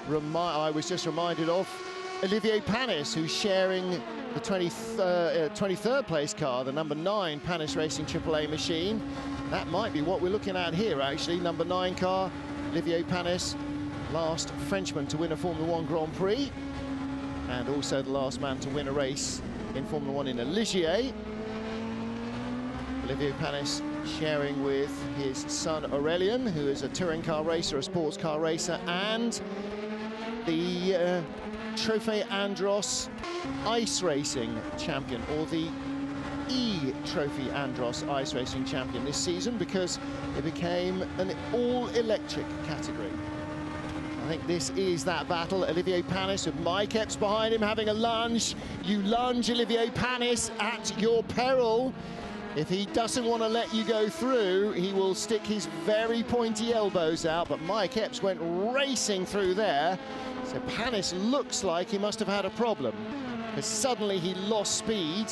I was just reminded of Olivier Panis, who's sharing the 23rd place car, the number 9 Panis Racing AAA machine. That might be what we're looking at here, actually. Number 9 car, Olivier Panis, last Frenchman to win a Formula 1 Grand Prix, and also the last man to win a race in Formula 1 in a Ligier. Olivier Panis sharing with his son Aurelien, who is a touring car racer, a sports car racer, and the Trofeo Andros ice racing champion, or the E-Trophy Andros ice racing champion this season, because it became an all-electric category. I think this is that battle. Olivier Panis with Mike Epps behind him having a lunge. You lunge, Olivier Panis, at your peril. If he doesn't want to let you go through, he will stick his very pointy elbows out, but Mike Epps went racing through there. So Panis looks like he must have had a problem, because suddenly he lost speed.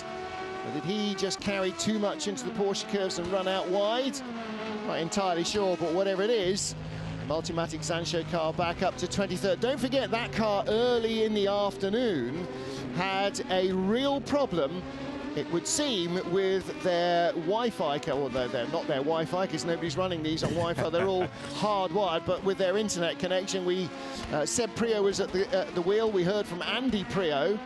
Or did he just carry too much into the Porsche curves and run out wide? Not entirely sure, but whatever it is, Multimatic Sancho car back up to 23rd. Don't forget that car early in the afternoon had a real problem, it would seem, with their Wi-Fi, well, they're not their Wi-Fi because nobody's running these on Wi-Fi, they're all hardwired, but with their internet connection. Seb Priaulx was at the wheel. We heard from Andy Priaulx,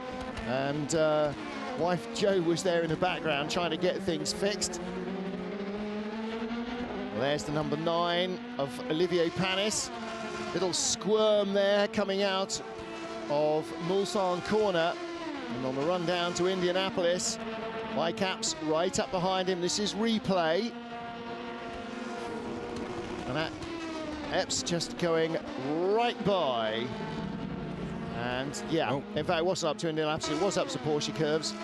and wife Jo was there in the background trying to get things fixed. Well, there's the number 9 of Olivier Panis. Little squirm there coming out of Mulsanne corner. And on the run down to Indianapolis, Mike Epps right up behind him. This is replay. And that Epps just going right by. And yeah, in fact, it wasn't up to Indianapolis, it was up to Porsche curves.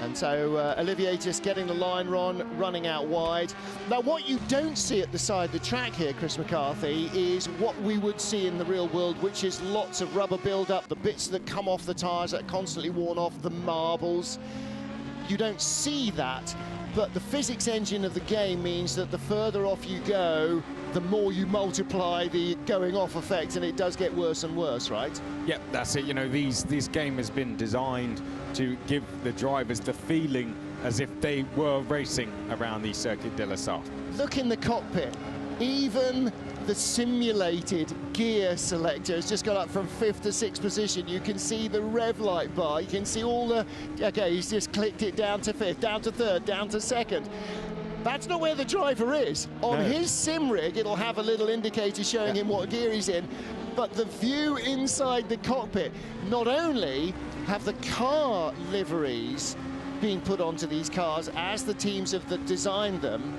And so Olivier just getting the line running out wide. Now, what you don't see at the side of the track here, Chris McCarthy, is what we would see in the real world, which is lots of rubber build-up, the bits that come off the tyres that are constantly worn off, the marbles. You don't see that, but the physics engine of the game means that the further off you go, the more you multiply the going off effect, and it does get worse and worse, right? Yep, that's it. You know, this game has been designed to give the drivers the feeling as if they were racing around the Circuit de la Sarthe. Look in the cockpit. Even the simulated gear selector has just got up from 5th to 6th position. You can see the rev light bar. You can see all the... Okay, he's just clicked it down to 5th, down to 3rd, down to 2nd. That's not where the driver is. On his sim rig, it'll have a little indicator showing him what gear he's in. But the view inside the cockpit, not only have the car liveries being put onto these cars as the teams have designed them,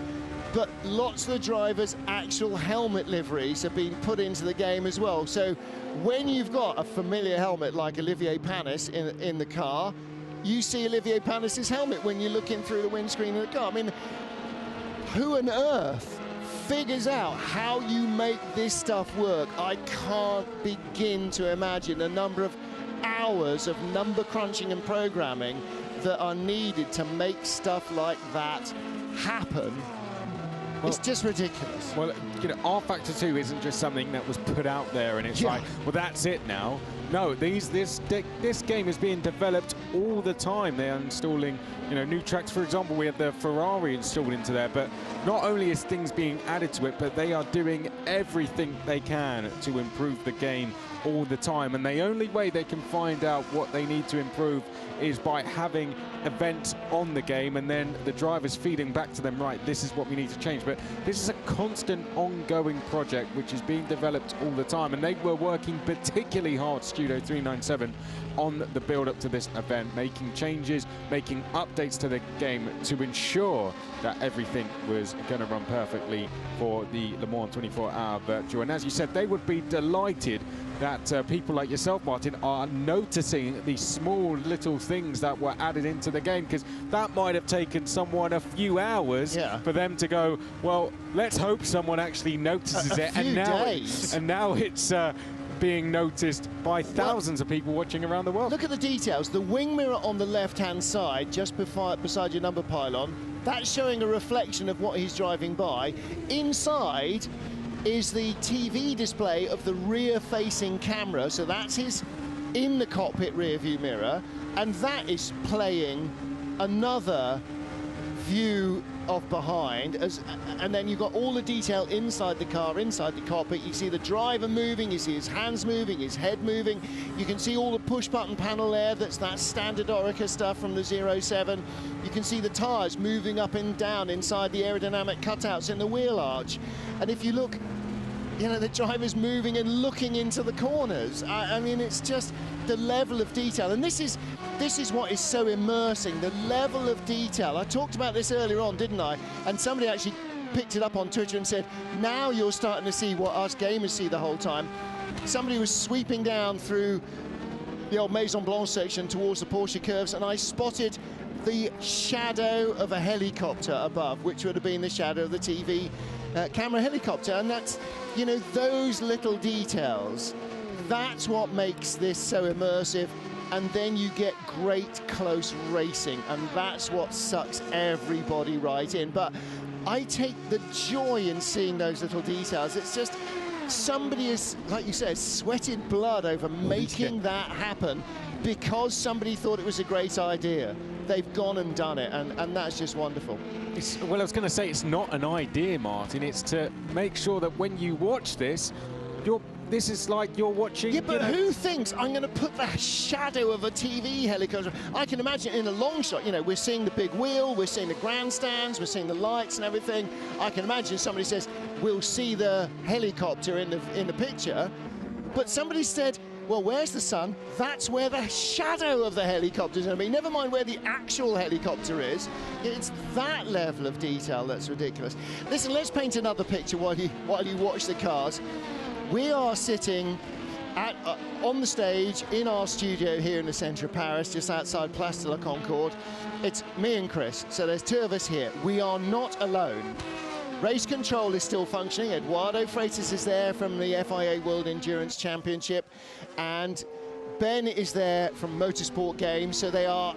but lots of the drivers' actual helmet liveries have been put into the game as well. So when you've got a familiar helmet like Olivier Panis in the car, you see Olivier Panis's helmet when you're looking through the windscreen of the car. I mean, who on earth figures out how you make this stuff work? I can't begin to imagine the number of hours of number crunching and programming that are needed to make stuff like that happen. Well, it's just ridiculous. Well, you know, R-Factor 2 isn't just something that was put out there and it's like, well, that's it now. No, this game is being developed all the time. They're installing, you know, new tracks. For example, we have the Ferrari installed into there, but not only is things being added to it, but they are doing everything they can to improve the game all the time. And the only way they can find out what they need to improve is by having events on the game and then the drivers feeding back to them, right, this is what we need to change. But this is a constant ongoing project which is being developed all the time, and they were working particularly hard, Studio 397, on the build up to this event, making changes, making updates to the game to ensure that everything was going to run perfectly for the Le Mans 24-hour virtual. And as you said, they would be delighted that people like yourself, Martin, are noticing these small little things that were added into the game, because that might have taken someone a few hours for them to go, well, let's hope someone actually notices it. And now it's being noticed by thousands of people watching around the world. Look at the details. The wing mirror on the left-hand side, just beside your number pylon, that's showing a reflection of what he's driving by. Inside, is the TV display of the rear-facing camera. So that's his in the cockpit rear view mirror, and that is playing another view of behind, and then you've got all the detail inside the car, inside the cockpit. You see the driver moving, you see his hands moving, his head moving. You can see all the push button panel there, that's that standard Oreca stuff from the 07. You can see the tires moving up and down inside the aerodynamic cutouts in the wheel arch. And if you look, you know, the driver's moving and looking into the corners. I mean, it's just the level of detail. And this is what is so immersing, the level of detail. I talked about this earlier on, didn't I? And somebody actually picked it up on Twitter and said, now you're starting to see what us gamers see the whole time. Somebody was sweeping down through the old Maison Blanche section towards the Porsche curves, and I spotted the shadow of a helicopter above, which would have been the shadow of the TV camera helicopter. And that's, you know, those little details, that's what makes this so immersive. And then you get great close racing, and that's what sucks everybody right in. But I take the joy in seeing those little details. It's just, somebody is, like you said, sweated blood over making that happen because somebody thought it was a great idea. They've gone and done it, and that's just wonderful. Well, I was going to say, it's not an idea, Martin. It's to make sure that when you watch this, this is like you're watching... Yeah, but who thinks I'm going to put the shadow of a TV helicopter? I can imagine in a long shot, you know, we're seeing the big wheel, we're seeing the grandstands, we're seeing the lights and everything. I can imagine somebody says, we'll see the helicopter in the picture. But somebody said, well, where's the sun? That's where the shadow of the helicopter is going to be. Never mind where the actual helicopter is. It's that level of detail that's ridiculous. Listen, let's paint another picture while you watch the cars. We are sitting on the stage in our studio here in the centre of Paris, just outside Place de la Concorde. It's me and Chris, so there's two of us here. We are not alone. Race control is still functioning. Eduardo Freitas is there from the FIA World Endurance Championship, and Ben is there from Motorsport Games, so they are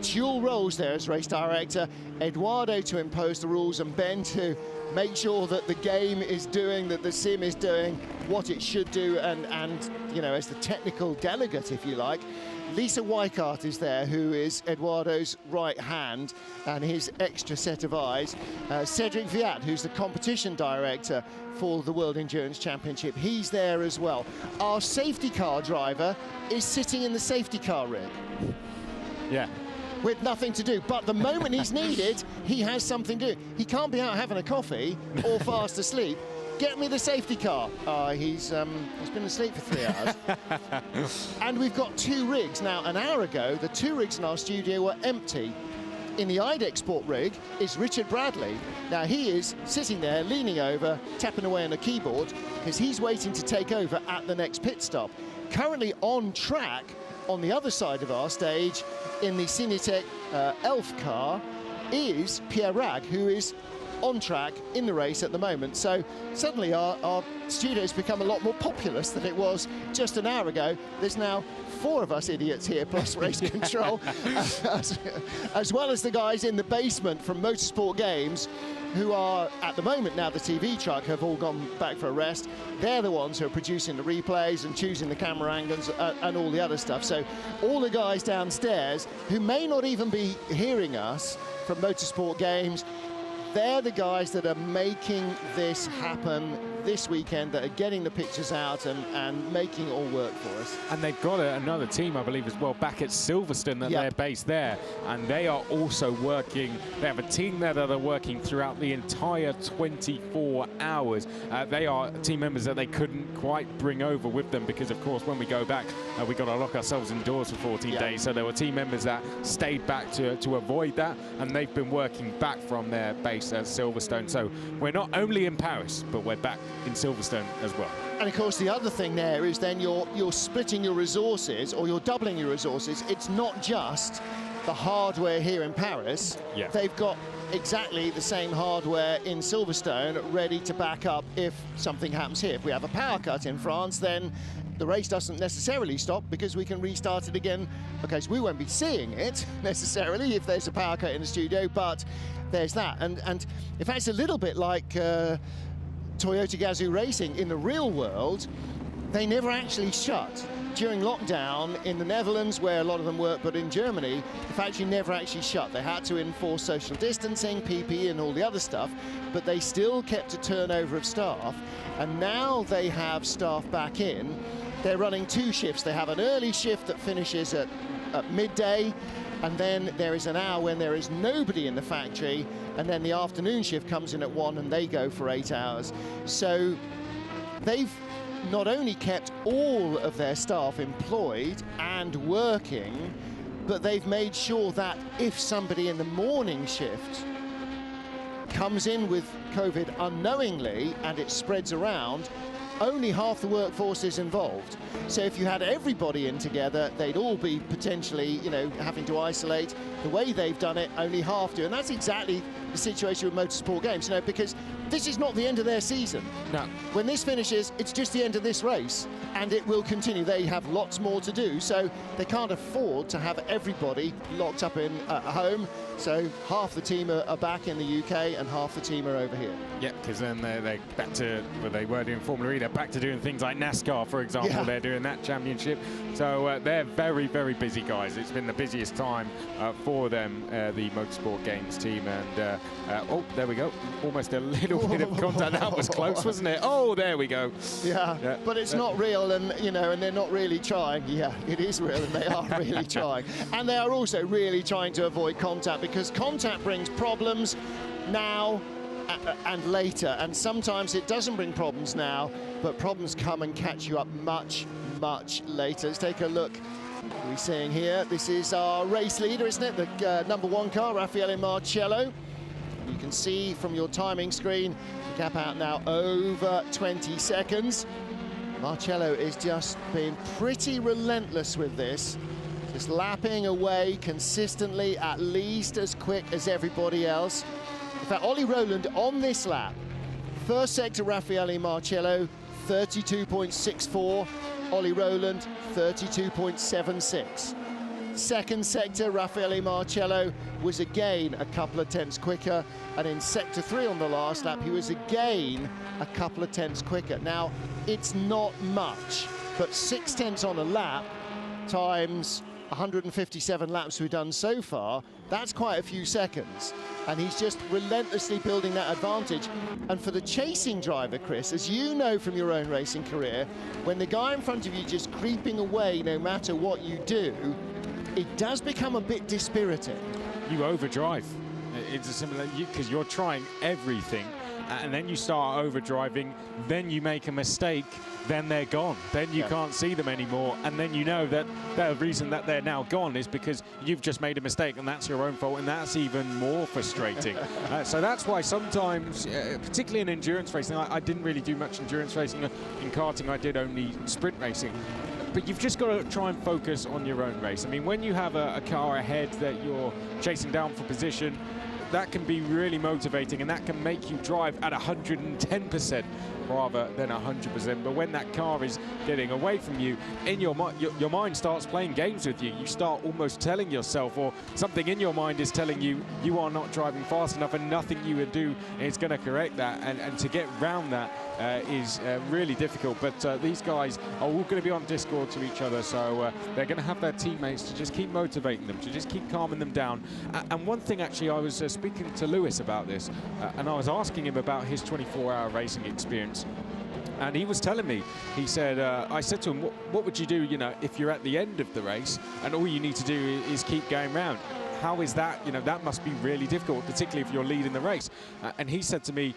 dual roles there as race director. Eduardo to impose the rules, and Ben to make sure that the game is doing, that the sim is doing what it should do, and you know, as the technical delegate, if you like. Lisa Weikart is there, who is Eduardo's right hand and his extra set of eyes. Cedric Viat, who's the competition director for the World Endurance Championship, he's there as well. Our safety car driver is sitting in the safety car rig. Yeah. With nothing to do, but the moment he's needed, he has something to do. He can't be out having a coffee or fast asleep. Get me the safety car. He's been asleep for 3 hours. And we've got two rigs. Now, an hour ago, the two rigs in our studio were empty. In the IDEXport rig is Richard Bradley. Now, he is sitting there, leaning over, tapping away on a keyboard, because he's waiting to take over at the next pit stop. Currently on track, on the other side of our stage, in the Cinetec Elf car, is Pierre Rag, who is on track in the race at the moment. So suddenly our studio's become a lot more populous than it was just an hour ago. There's now 4 of us idiots here, plus race control, as well as the guys in the basement from Motorsport Games, who are, at the moment now, the TV truck, have all gone back for a rest. They're the ones who are producing the replays and choosing the camera angles and all the other stuff. So all the guys downstairs, who may not even be hearing us from Motorsport Games, they're the guys that are making this happen this weekend, that are getting the pictures out and making it all work for us. And they've got another team, I believe, as well, back at Silverstone, that they're based there. And they are also working. They have a team there that are working throughout the entire 24 hours. They are team members that they couldn't quite bring over with them because, of course, when we go back, we got to lock ourselves indoors for 14 days. So there were team members that stayed back to avoid that, and they've been working back from their base at Silverstone. So we're not only in Paris, but we're back in Silverstone as well. And of course the other thing there is then you're splitting your resources, or you're doubling your resources. It's not just the hardware here in Paris. Yeah. They've got exactly the same hardware in Silverstone ready to back up if something happens here. If we have a power cut in France, then the race doesn't necessarily stop because we can restart it again. Okay, so we won't be seeing it necessarily if there's a power cut in the studio, but there's that. And in fact, it's a little bit like Toyota Gazoo Racing, in the real world, they never actually shut. During lockdown in the Netherlands, where a lot of them work, but in Germany, the factory never actually shut. They had to enforce social distancing, PPE and all the other stuff, but they still kept a turnover of staff. And now they have staff back in. They're running 2 shifts. They have an early shift that finishes at midday, and then there is an hour when there is nobody in the factory, and then the afternoon shift comes in at 1 and they go for 8 hours. So they've not only kept all of their staff employed and working, but they've made sure that if somebody in the morning shift comes in with COVID unknowingly and it spreads around, only half the workforce is involved. So if you had everybody in together, they'd all be potentially, you know, having to isolate. The way they've done it, only half do. And that's exactly the situation with motorsport games, you know, because this is not the end of their season. No. When this finishes, it's just the end of this race, and it will continue. They have lots more to do, so they can't afford to have everybody locked up in at home. So half the team are back in the UK and half the team are over here. Yeah, because then they're back to, well, they were doing Formula E, they're back to doing things like NASCAR, for example. Yeah. They're doing that championship. So they're very, very busy guys. It's been the busiest time for them, the Motorsport Games team. And oh, there we go. Almost a little bit of contact. That was close, wasn't it? Oh, there we go. Yeah, but it's not real, and you know, and they're not really trying. Yeah, it is real, and they are really trying. And they are also really trying to avoid contact, because contact brings problems now and later, and sometimes it doesn't bring problems now, but problems come and catch you up much, much later. Let's take a look. We're seeing here, this is our race leader, isn't it? The #1 car, Raffaele Marcello. You can see from your timing screen, the gap out now over 20 seconds. Marcello is just being pretty relentless with this, just lapping away consistently, at least as quick as everybody else. In fact, Ollie Rowland on this lap, first sector Raffaele Marcello, 32.64. Ollie Rowland, 32.76. Second sector, Raffaele Marcello was again a couple of tenths quicker, and in sector 3 on the last lap, he was again a couple of tenths quicker. Now, it's not much, but 6 tenths on a lap times 157 laps we've done so far, that's quite a few seconds. And he's just relentlessly building that advantage. And for the chasing driver, Chris, as you know from your own racing career, when the guy in front of you just creeping away no matter what you do, it does become a bit dispiriting. You overdrive. It's a similar, because you're trying everything, and then you start overdriving, then you make a mistake, then they're gone. Then you can't see them anymore, and then you know that the reason that they're now gone is because you've just made a mistake, and that's your own fault, and that's even more frustrating. So that's why sometimes, particularly in endurance racing, I didn't really do much endurance racing. In karting, I did only sprint racing. But you've just got to try and focus on your own race. I mean, when you have a car ahead that you're chasing down for position, that can be really motivating, and that can make you drive at 110% rather than 100%. But when that car is getting away from you, in your mind starts playing games with you. You start almost telling yourself, or something in your mind is telling you, you are not driving fast enough, and nothing you would do is going to correct that. And to get round that is really difficult. But these guys are all going to be on Discord to each other, so they're going to have their teammates to just keep motivating them, to just keep calming them down. And one thing, actually, I was speaking to Lewis about this, and I was asking him about his 24-hour racing experience. And he was telling me, he said, I said to him, what would you do, you know, if you're at the end of the race and all you need to do is keep going round? How is that? You know, that must be really difficult, particularly if you're leading the race. And he said to me,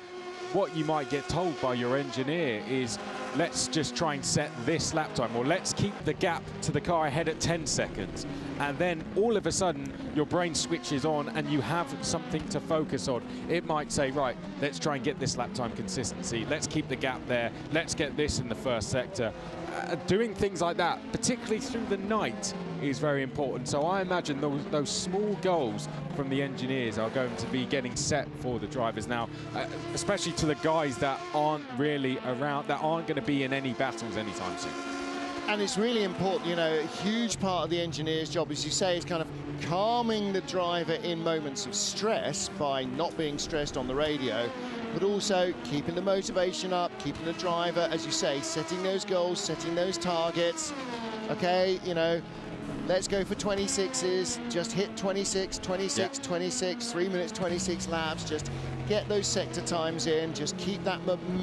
what you might get told by your engineer is, let's just try and set this lap time, or let's keep the gap to the car ahead at 10 seconds. And then all of a sudden, your brain switches on and you have something to focus on. It might say, right, let's try and get this lap time consistency. Let's keep the gap there. Let's get this in the first sector. Doing things like that, particularly through the night, is very important. So I imagine those small goals from the engineers are going to be getting set for the drivers now, especially to the guys that aren't really around, that aren't going to be in any battles anytime soon. And it's really important, you know, a huge part of the engineer's job, as you say, is kind of calming the driver in moments of stress by not being stressed on the radio. but also keeping the motivation up, keeping the driver, as you say, setting those goals, setting those targets. Okay, you know, let's go for 26s, just hit 26, 26, 26, 3 minutes, 26 laps, just get those sector times in, just keep that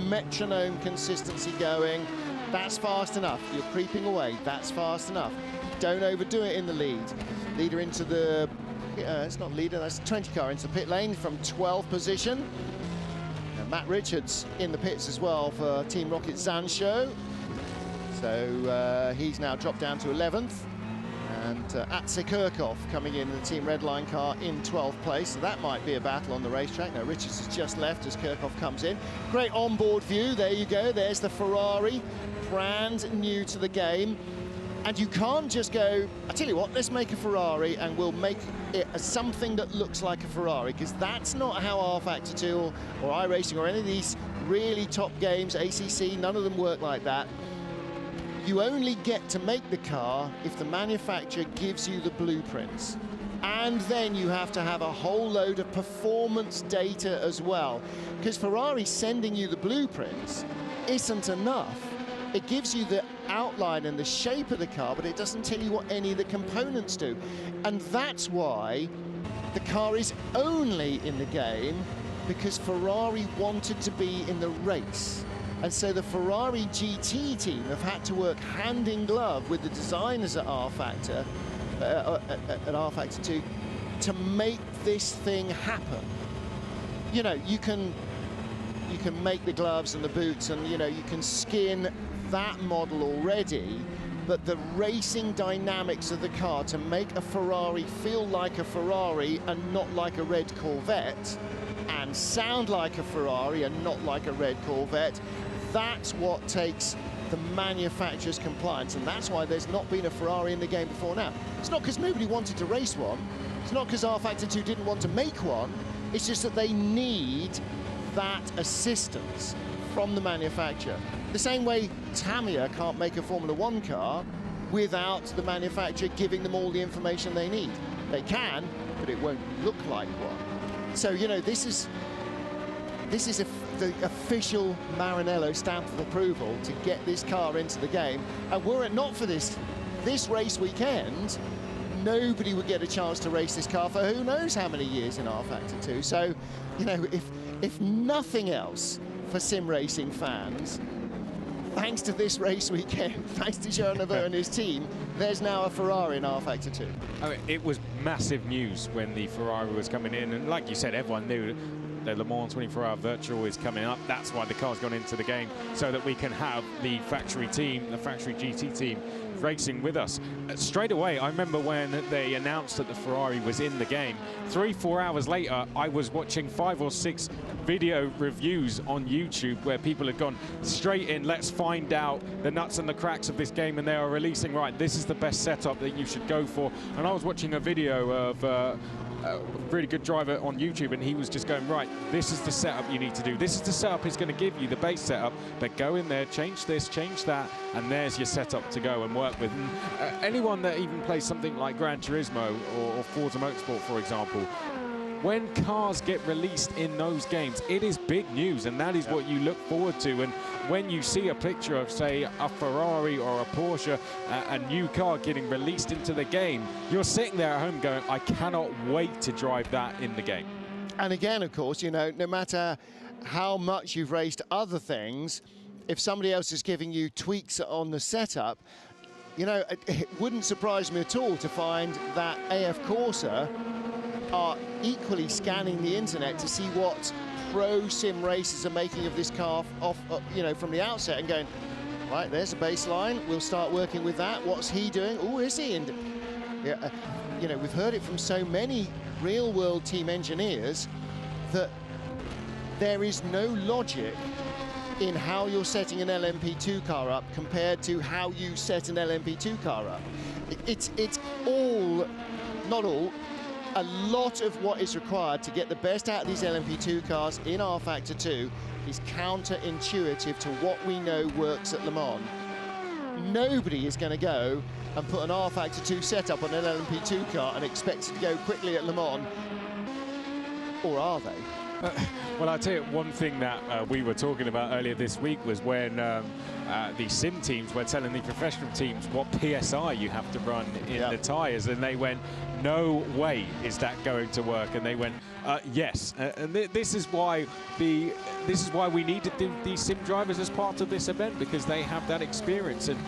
metronome consistency going. That's fast enough. You're creeping away. That's fast enough. Don't overdo it in the lead. Leader into the, it's not leader, that's 20 car into the pit lane from 12th position. Now, Matt Richards in the pits as well for Team Rocket Zansho. So he's now dropped down to 11th. And Atze Kirchhoff coming in the Team Redline car in 12th place. So that might be a battle on the racetrack. Now, Richards has just left as Kirchhoff comes in. Great onboard view. There you go. There's the Ferrari, brand new to the game. And you can't just go, I tell you what, let's make a Ferrari and we'll make it something that looks like a Ferrari, because that's not how rFactor 2 or iRacing or any of these really top games, ACC, none of them work like that. You only get to make the car if the manufacturer gives you the blueprints. And then you have to have a whole load of performance data as well. Because Ferrari sending you the blueprints isn't enough. It gives you the outline and the shape of the car, but it doesn't tell you what any of the components do. And that's why the car is only in the game, because Ferrari wanted to be in the race. And so the Ferrari GT team have had to work hand in glove with the designers at rFactor, at rFactor 2, to make this thing happen. You know, you can make the gloves and the boots, and you know, you can skin that model already, but the racing dynamics of the car to make a Ferrari feel like a Ferrari and not like a red Corvette, and sound like a Ferrari and not like a red Corvette, that's what takes the manufacturer's compliance, and that's why there's not been a Ferrari in the game before now. It's not because nobody wanted to race one, it's not because rFactor 2 didn't want to make one, it's just that they need that assistance from the manufacturer. The same way Tamiya can't make a Formula 1 car without the manufacturer giving them all the information they need. They can, but it won't look like one. So, you know, this is the official Maranello stamp of approval to get this car into the game. And were it not for this race weekend, nobody would get a chance to race this car for who knows how many years in rFactor 2. So, you know, if nothing else for sim racing fans, thanks to this race weekend, thanks to Jean Neveu and his team, there's now a Ferrari in rFactor 2. I mean, it was massive news when the Ferrari was coming in, and like you said, everyone knew the Le Mans 24-hour virtual is coming up. That's why the car's gone into the game, so that we can have the factory team, the factory GT team, racing with us. Straight away, I remember when they announced that the Ferrari was in the game, 3-4 hours later, I was watching 5 or 6 video reviews on YouTube where people had gone straight in, let's find out the nuts and the cracks of this game, and they are releasing, right, this is the best setup that you should go for. And I was watching a video of a really good driver on YouTube, and he was just going, right, this is the setup you need to do. This is the setup he's going to give you, the base setup, but go in there, change this, change that, and there's your setup to go and work with. And anyone that even plays something like Gran Turismo or Forza Motorsport, for example, when cars get released in those games, it is big news, and that is what you look forward to. And when you see a picture of, say, a Ferrari or a Porsche, a new car getting released into the game, you're sitting there at home going, I cannot wait to drive that in the game. And again, of course, you know, no matter how much you've raced other things, if somebody else is giving you tweaks on the setup, you know, it wouldn't surprise me at all to find that AF Corsa are equally scanning the internet to see what pro sim racers are making of this car you know, from the outset, and going, right, there's a baseline, we'll start working with that. What's he doing? Oh, is he? And yeah, you know, we've heard it from so many real world team engineers that there is no logic in how you're setting an LMP2 car up compared to how you set an LMP2 car up. It's all, not all, a lot of what is required to get the best out of these LMP2 cars in rFactor 2 is counterintuitive to what we know works at Le Mans. Nobody is going to go and put an rFactor 2 setup on an LMP2 car and expect it to go quickly at Le Mans, or are they? Well, I'll tell you, one thing that we were talking about earlier this week was when the sim teams were telling the professional teams what PSI you have to run in the tyres, and they went, no way is that going to work, and they went, yes. And this is why we needed these sim drivers as part of this event, because they have that experience. And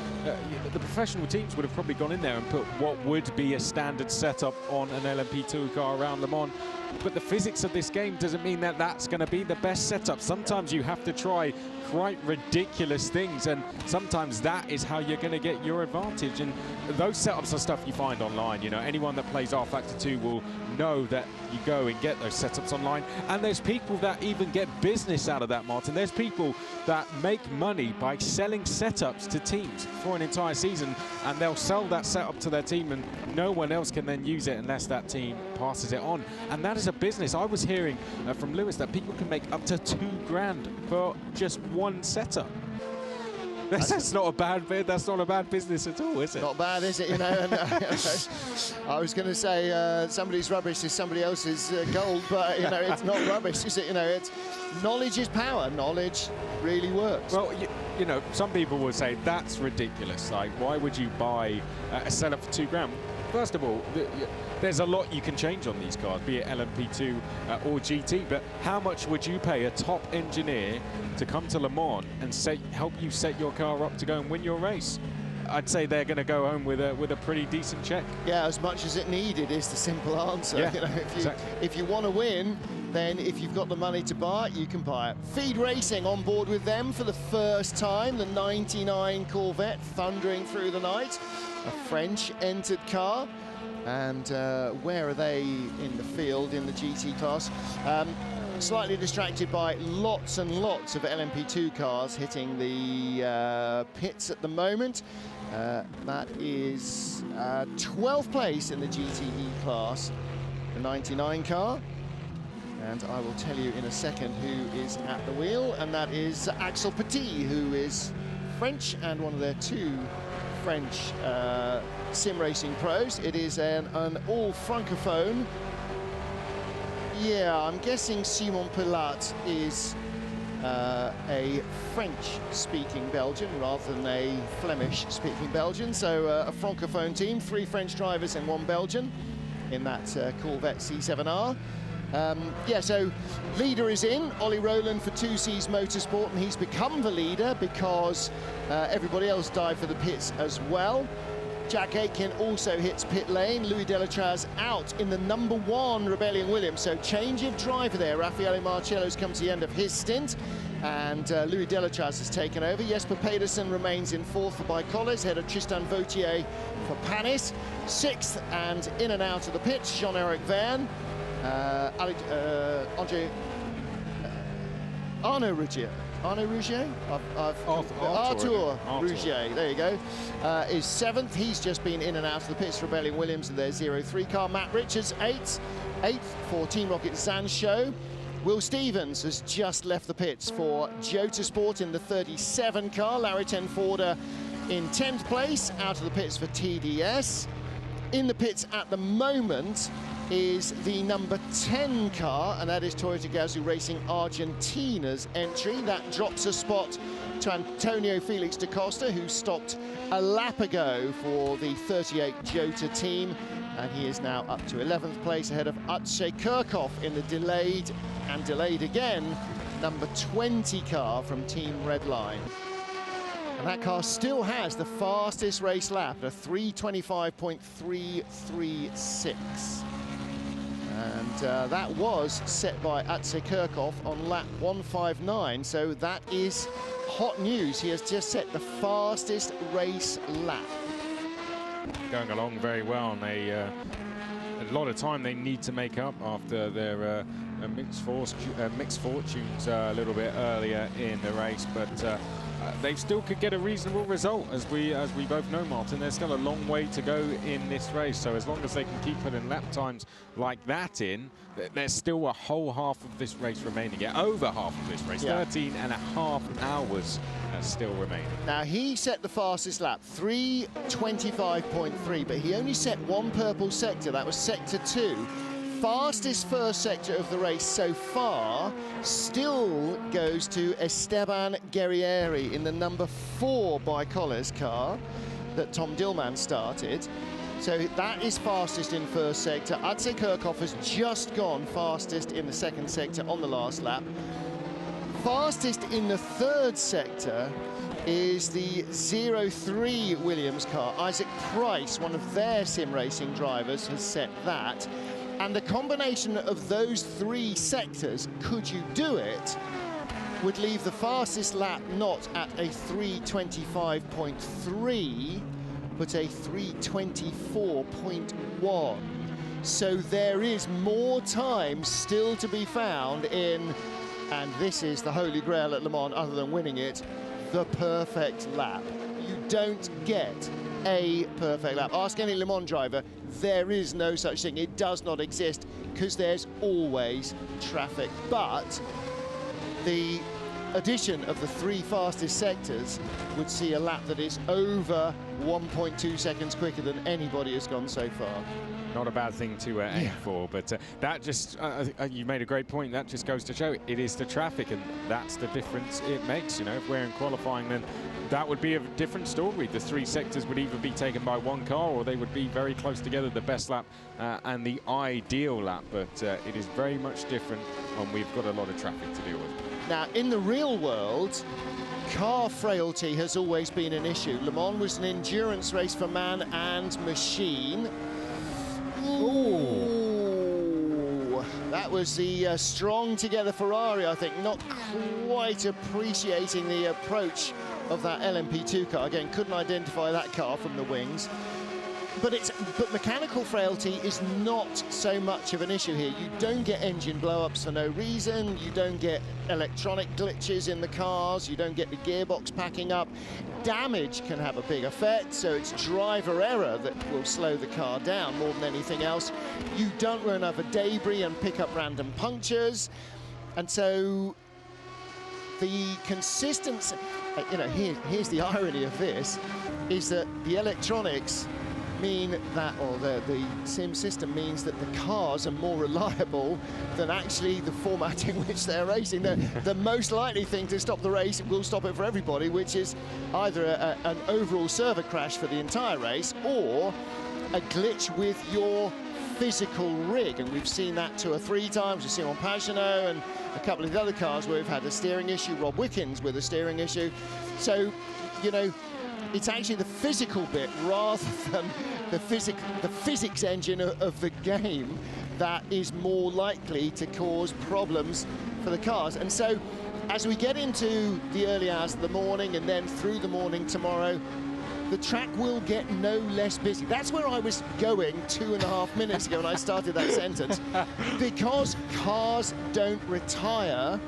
the professional teams would have probably gone in there and put what would be a standard setup on an LMP2 car around Le Mans. But the physics of this game doesn't mean that that's going to be the best setup. Sometimes you have to try quite ridiculous things, and sometimes that is how you're going to get your advantage. And those setups are stuff you find online. You know, anyone that plays rFactor 2 will know that you go and get those setups online. And there's people that even get business out of that, Martin. There's people that make money by selling setups to teams for an entire season, and they'll sell that setup to their team, and no one else can then use it unless that team passes it on. And that is a business. I was hearing from Lewis that people can make up to $2 grand for just one setup. That's not a bad bit. That's not a bad business at all, is it? Not bad, is it? You know. And, I was going to say somebody's rubbish is somebody else's gold, but you know, it's not rubbish, is it? You know, it's knowledge is power. Knowledge really works. Well, you know, some people will say that's ridiculous. Like, why would you buy a setup for $2 grand? First of all, there's a lot you can change on these cars, be it LMP2 or GT, but how much would you pay a top engineer to come to Le Mans and help you set your car up to go and win your race? I'd say they're going to go home with a pretty decent check. Yeah, as much as it needed is the simple answer. Yeah, you know, if you want to win, then if you've got the money to buy it, you can buy it. Feed Racing on board with them for the first time. The 99 Corvette thundering through the night. A French entered car. And where are they in the field in the GT class? Slightly distracted by lots and lots of LMP2 cars hitting the pits at the moment. That is 12th place in the GTE class, the 99 car. And I will tell you in a second who is at the wheel, and that is Axel Petit, who is French and one of their 2 French sim racing pros. It is an all francophone. Yeah, I'm guessing Simon Pilat is a French-speaking Belgian rather than a Flemish-speaking Belgian. So a francophone team, 3 French drivers and 1 Belgian in that Corvette C7R. Yeah, so leader is in, Ollie Rowland for 2Cs Motorsport, and he's become the leader because everybody else died for the pits as well. Jack Aitken also hits pit lane. Louis Delatraz out in the number 1 Rebellion Williams. So change of driver there. Raffaele Marcello's come to the end of his stint, and Louis Delatraz has taken over. Jesper Pedersen remains in 4th for Bicoles, ahead of Tristan Vautier for Panis. 6th and in and out of the pits, Jean-Eric Verne. Arnaud Rougier. Arnaud Rougier? Arthur Rougier, there you go, is 7th. He's just been in and out of the pits for Rebellion Williams and their 03 car. Matt Richards, 8th for Team Rocket Zanshow. Will Stevens has just left the pits for Jota Sport in the 37 car. Larry Tenforder in 10th place, out of the pits for TDS. In the pits at the moment is the number 10 car, and that is Toyota Gazoo Racing Argentina's entry. That drops a spot to Antonio Felix da Costa, who stopped a lap ago for the 38 Jota team, and he is now up to 11th place ahead of Akshay Kirchhoff in the delayed again number 20 car from Team Redline. And that car still has the fastest race lap, a 3:25.336. And that was set by Akshay Kirchhoff on lap 159, so that is hot news. He has just set the fastest race lap. Going along very well, and a lot of time they need to make up after their mixed fortunes a little bit earlier in the race, but they still could get a reasonable result. As we both know, Martin, there's still a long way to go in this race, so as long as they can keep putting lap times like that in, there's still a whole half of this race remaining. Yeah, over half of this race, 13.5 hours still remaining. Now, he set the fastest lap, 3:25.3, but he only set one purple sector. That was sector 2, fastest first sector of the race so far still goes to Esteban Guerrieri in the number 4 Bicolores car that Tom Dillman started. So that is fastest in first sector. Atse Kirchhoff has just gone fastest in the second sector on the last lap. Fastest in the third sector is the 03 Williams car. Isaac Price, one of their sim racing drivers, has set that. And the combination of those 3 sectors, could you do it, would leave the fastest lap not at a 3:25.3, but a 3:24.1. So there is more time still to be found in, and this is the holy grail at Le Mans, other than winning it, the perfect lap. You don't get a perfect lap. Ask any Le Mans driver, there is no such thing. It does not exist because there's always traffic. But the addition of the 3 fastest sectors would see a lap that is over 1.2 seconds quicker than anybody has gone so far. Not a bad thing to aim for, but that just, you made a great point, that just goes to show it is the traffic, and that's the difference it makes. You know, if we're in qualifying, then that would be a different story. The 3 sectors would either be taken by 1 car, or they would be very close together, the best lap and the ideal lap, but it is very much different when we've got a lot of traffic to deal with. Now, in the real world, car frailty has always been an issue. Le Mans was an endurance race for man and machine. Ooh. That was the strong together Ferrari, I think, not quite appreciating the approach of that LMP2 car. Again, couldn't identify that car from the wings. But mechanical frailty is not so much of an issue here. You don't get engine blow-ups for no reason. You don't get electronic glitches in the cars. You don't get the gearbox packing up. Damage can have a big effect, so it's driver error that will slow the car down more than anything else. You don't run over debris and pick up random punctures. And so the consistency, you know, here's the irony of this, is that the electronics mean that, or the sim system means that the cars are more reliable than actually the format in which they're racing. The most likely thing to stop the race will stop it for everybody, which is either an overall server crash for the entire race or a glitch with your physical rig. And we've seen that 2 or 3 times. We've seen on Pagenaud and a couple of the other cars where we've had a steering issue, Rob Wickens with a steering issue. So, you know, it's actually the physical bit rather than the physics engine of the game that is more likely to cause problems for the cars. And so as we get into the early hours of the morning and then through the morning tomorrow, the track will get no less busy. That's where I was going 2.5 minutes ago when I started that sentence. Because cars don't retire,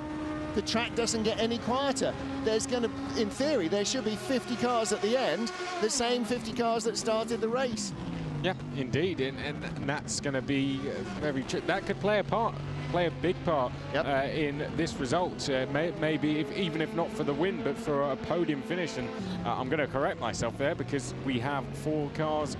the track doesn't get any quieter. There's going to, in theory, there should be 50 cars at the end, the same 50 cars that started the race. Yeah, indeed, and that's going to be very true. That could play a big part in this result. Maybe even if not for the win, but for a podium finish. And I'm going to correct myself there because we have 4 cars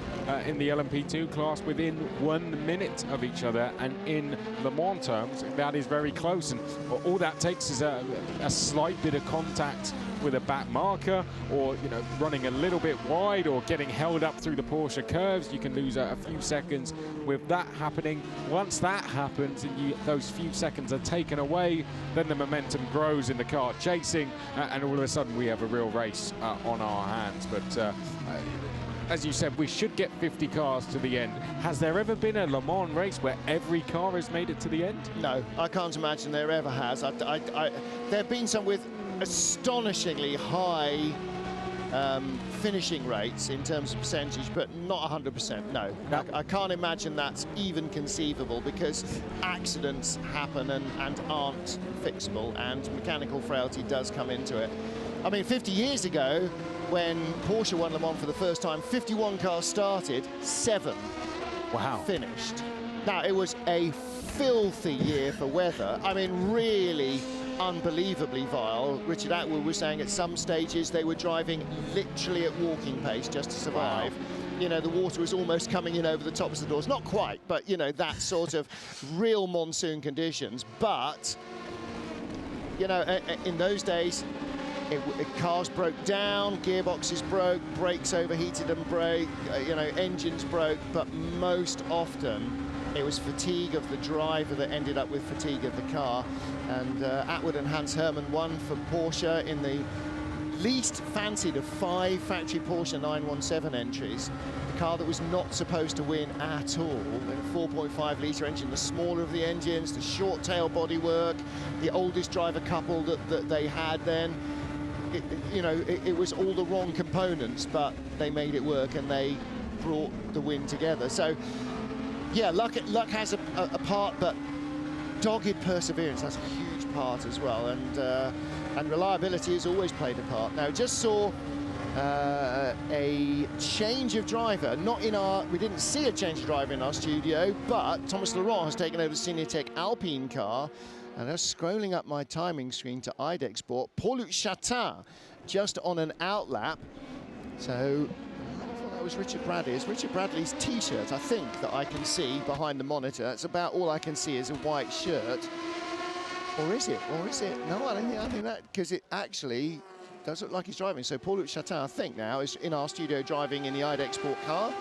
in the LMP2 class within 1 minute of each other, and in Le Mans terms, that is very close. And all that takes is a slight bit of contact with a back marker, or running a little bit wide, or getting held up through the Porsche curves. You can lose a few seconds with that happening. Once that happens and those few seconds are taken away, then the momentum grows in the car chasing, and all of a sudden we have a real race on our hands. But as you said, we should get 50 cars to the end. Has there ever been a Le Mans race where every car has made it to the end? No, I can't imagine there ever has. There have been some with astonishingly high finishing rates in terms of percentage, but not 100%, no. I can't imagine that's even conceivable, because accidents happen and aren't fixable, and mechanical frailty does come into it. I mean, 50 years ago, when Porsche won Le Mans for the first time, 51 cars started, 7 finished. Now, it was a filthy year for weather. I mean, really unbelievably vile. Richard Atwood was saying at some stages they were driving literally at walking pace just to survive. you know, the water was almost coming in over the tops of the doors. Not quite, but, you know, that sort of real monsoon conditions. But, you know, in those days, cars broke down, gearboxes broke, brakes overheated and broke, you know, engines broke, but most often it was fatigue of the driver that ended up with fatigue of the car. And Atwood and Hans Hermann won for Porsche in the least fancied of 5 factory Porsche 917 entries. The car that was not supposed to win at all. A 4.5 litre engine, the smaller of the engines, the short tail bodywork, the oldest driver couple that they had then. It was all the wrong components, but they made it work and they brought the win together. So, yeah, luck has a part, but dogged perseverance has a huge part as well, and reliability has always played a part. Now, just saw a change of driver. We didn't see a change of driver in our studio, but Thomas Laurent has taken over the Signatech Alpine car. And just scrolling up my timing screen to IDEC Sport, Paul-Luc Chatin just on an outlap. So I thought that was Richard Bradley. It's Richard Bradley's T-shirt, I think, that I can see behind the monitor. That's about all I can see is a white shirt. Or is it? Or is it? No, I think that, because it actually does look like he's driving. So Paul-Luc Chatin, I think now, is in our studio driving in the IDEC Sport car.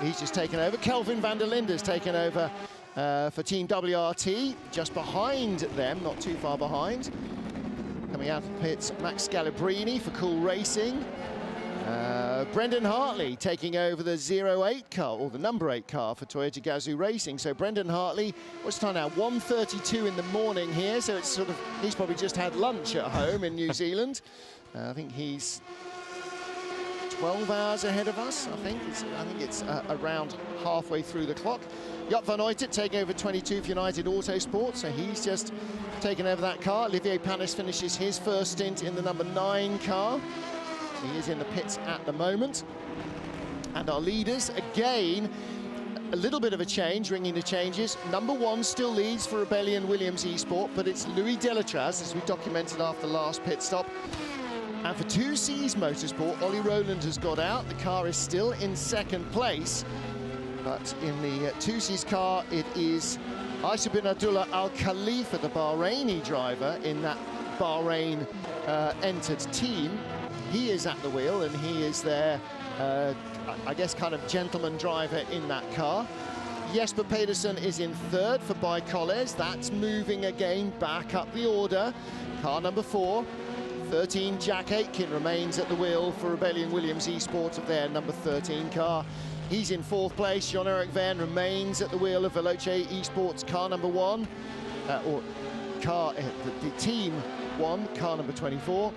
He's just taken over. Kelvin van der Linde's taken over for Team WRT, just behind them, not too far behind. Coming out of the pits, Max Scalabrini for Cool Racing. Brendan Hartley taking over the 08 car, or the number 8 car for Toyota Gazoo Racing. So Brendan Hartley, what's the time now? 1:32 in the morning here, so it's sort of, he's probably just had lunch at home in New Zealand. I think he's 12 hours ahead of us, I think. It's around halfway through the clock. Joop van Uytert taking over 22 for United Autosport, so he's just taken over that car. Olivier Panis finishes his first stint in the number 9 car. He is in the pits at the moment. And our leaders, again, a little bit of a change, ringing the changes. Number 1 still leads for Rebellion Williams eSport, but it's Louis Delatraz, as we documented after the last pit stop. And for 2C's Motorsport, Ollie Rowland has got out. The car is still in 2nd place. But in the 2C's car, it is Aisha bin Abdullah Al Khalifa, the Bahraini driver in that Bahrain entered team. He is at the wheel, and he is their, I guess, kind of gentleman driver in that car. Jesper Pedersen is in 3rd for Bajkoles. That's moving again back up the order. Car number 4. 13, Jack Aitken remains at the wheel for Rebellion Williams eSport of their number 13 car. He's in 4th place. Jean-Eric Verne remains at the wheel of Veloce eSports car number 1, the team 1, car number 24.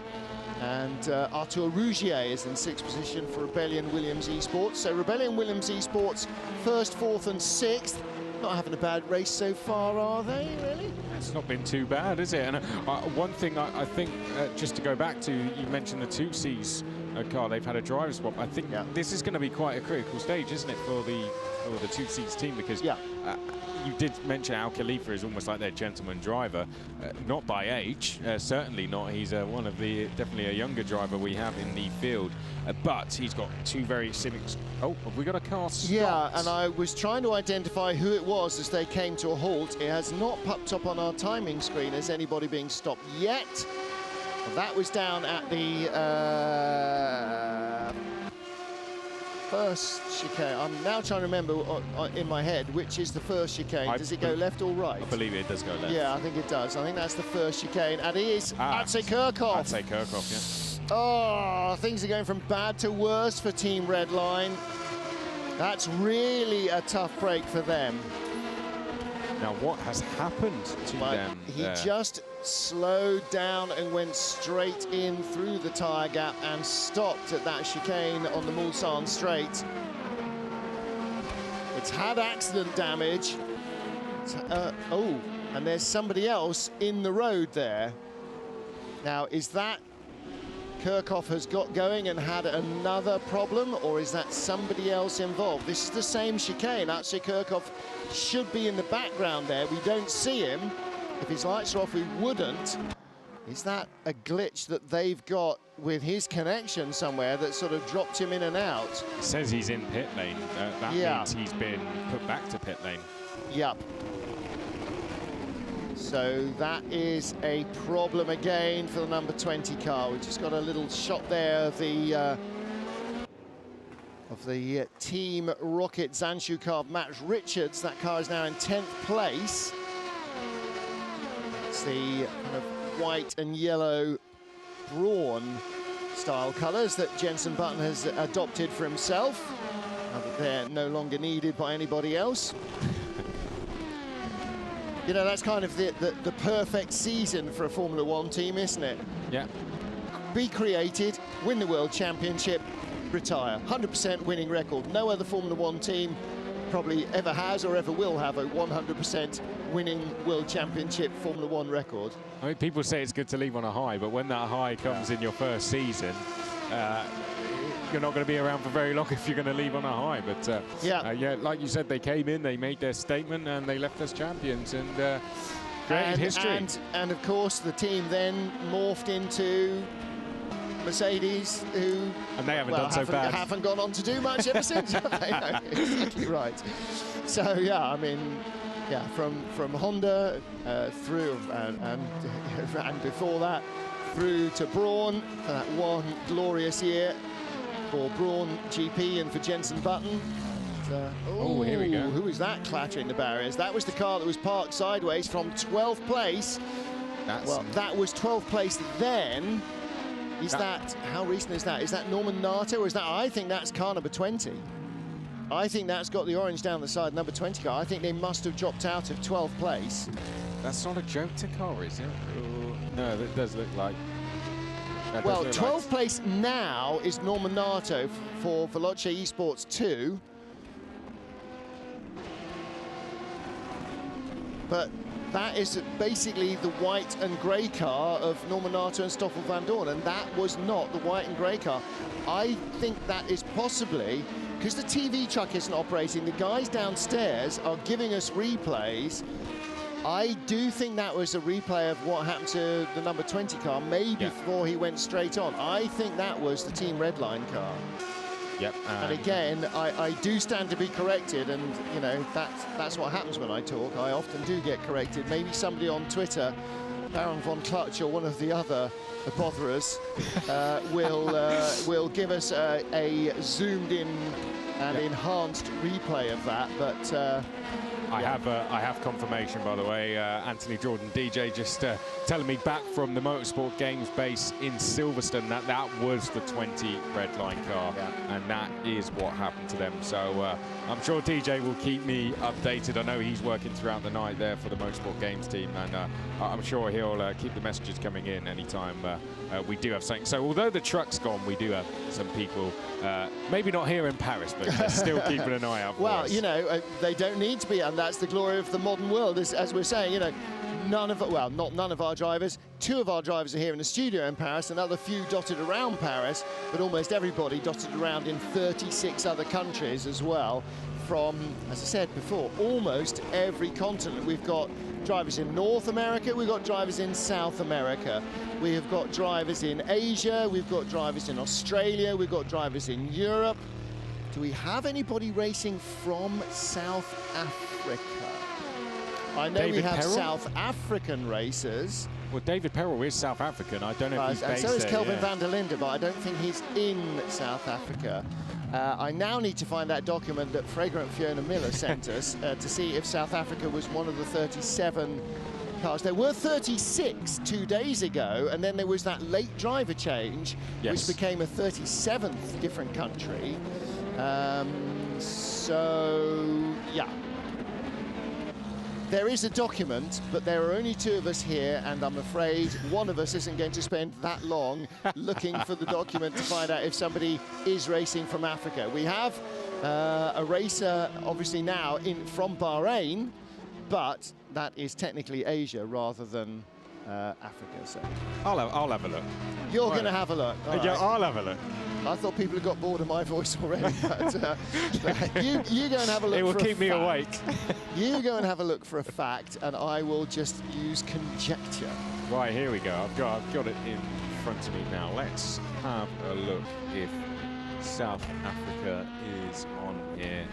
And Arthur Rougier is in 6th position for Rebellion Williams eSports. So Rebellion Williams eSports 1st, 4th and 6th. Not having a bad race so far, are they, really? It's not been too bad, is it? And one thing I think, just to go back to, you mentioned the 2C's car, they've had a driver swap. I think this is going to be quite a critical stage, isn't it, for the 2C's team? Because you did mention Al Khalifa is almost like their gentleman driver, not by age, certainly not. He's one of the, definitely a younger driver we have in the field, but he's got 2 very civics. Oh, have we got a car stopped? Yeah, and I was trying to identify who it was as they came to a halt. It has not popped up on our timing screen as anybody being stopped yet. Well, that was down at the first chicane. I'm now trying to remember in my head which is the first chicane. Does it go left or right? I believe it does go left. Yeah, I think it does. I think that's the first chicane. And it is Atsay Kirchhoff. Atsay Kirchhoff, yeah. Oh, things are going from bad to worse for Team Redline. That's really a tough break for them. Now, what has happened to them? He just slowed down and went straight in through the tyre gap and stopped at that chicane on the Mulsanne straight. It's had accident damage. Oh, and there's somebody else in the road there. Now, is that Kirchhoff has got going and had another problem, or is that somebody else involved? This is the same chicane. Actually, Kirchhoff should be in the background there. We don't see him. If his lights are off, we wouldn't. Is that a glitch that they've got with his connection somewhere that sort of dropped him in and out? It says he's in pit lane. That means he's been put back to pit lane. Yep. So that is a problem again for the number 20 car. We just got a little shot there of the Team Rocket Zanshu car of Matt Richards. That car is now in 10th place. It's the kind of white and yellow Brawn style colours that Jenson Button has adopted for himself, now that they're no longer needed by anybody else. You know, that's kind of the perfect season for a Formula One team, isn't it? Yeah. Be created, win the World Championship, retire. 100% winning record. No other Formula One team probably ever has or ever will have a 100% winning World Championship Formula One record. I mean, people say it's good to leave on a high, but when that high comes in your first season, you're not going to be around for very long if you're going to leave on a high. But yeah, like you said, they came in, they made their statement, and they left us champions and created history. And of course, the team then morphed into Mercedes, who and they haven't done so bad. Haven't gone on to do much ever since. Have they? No, exactly right. So yeah, I mean, yeah, from Honda through and before that through to Brawn for that one glorious year for Brawn GP and for Jenson Button. Oh, here we go. Who is that clattering the barriers? That was the car that was parked sideways from 12th place. That was 12th place then. Is that, how recent is that? Is that Norman Nato, or is that, I think that's car number 20. I think that's got the orange down the side, number 20 car. I think they must have dropped out of 12th place. That's not a Jota car, is it? No, that does look like... Well, 12th place now is Norman Nato for Veloce Esports 2. But that is basically the white and grey car of Norman Nato and Stoffel Vandoorne, and that was not the white and grey car. I think that is possibly, because the TV truck isn't operating, the guys downstairs are giving us replays. I do think that was a replay of what happened to the number 20 car, maybe before he went straight on. I think that was the Team Redline car. Yep. And again, I do stand to be corrected, and you know that's what happens when I talk. I often do get corrected. Maybe somebody on Twitter, Baron von Clutch or one of the other botherers, will give us a zoomed-in and enhanced replay of that. But I have confirmation, by the way. Anthony Jordan DJ just telling me back from the Motorsport Games base in Silverstone that was the 20 Redline car, and that is what happened to them. So I'm sure DJ will keep me updated. I know he's working throughout the night there for the Motorsport Games team, and I'm sure he'll keep the messages coming in anytime we do have something. So although the truck's gone, we do have some people, maybe not here in Paris, but still keeping an eye out for us. Well, you know, they don't need to be, and that's the glory of the modern world. As we're saying, you know, not none of our drivers. 2 of our drivers are here in the studio in Paris, another few dotted around Paris, but almost everybody dotted around in 36 other countries as well, from, as I said before, almost every continent. We've got drivers in North America, we've got drivers in South America, we have got drivers in Asia, we've got drivers in Australia, we've got drivers in Europe. Do we have anybody racing from South Africa? I know David we have Perel? South African racers. Well, David Perel is South African. I don't know if he's based so is there, Kelvin van der Linde, but I don't think he's in South Africa. I now need to find that document that Fragrant Fiona Miller sent us to see if South Africa was one of the 37 cars. There were 36 2 days ago, and then there was that late driver change, which became a 37th different country. So, yeah. There is a document, but there are only 2 of us here, and I'm afraid one of us isn't going to spend that long looking for the document to find out if somebody is racing from Africa. We have a racer, obviously now, from Bahrain, but that is technically Asia rather than Africa. So I'll have a look. You're going to have a look. Yeah, I'll have a look. I thought people had got bored of my voice already, but you go and have a look. It will for keep me fact. awake. You go and have a look for a fact, and I will just use conjecture. Right, here we go. I've got it in front of me now. Let's have a look if South Africa is on here.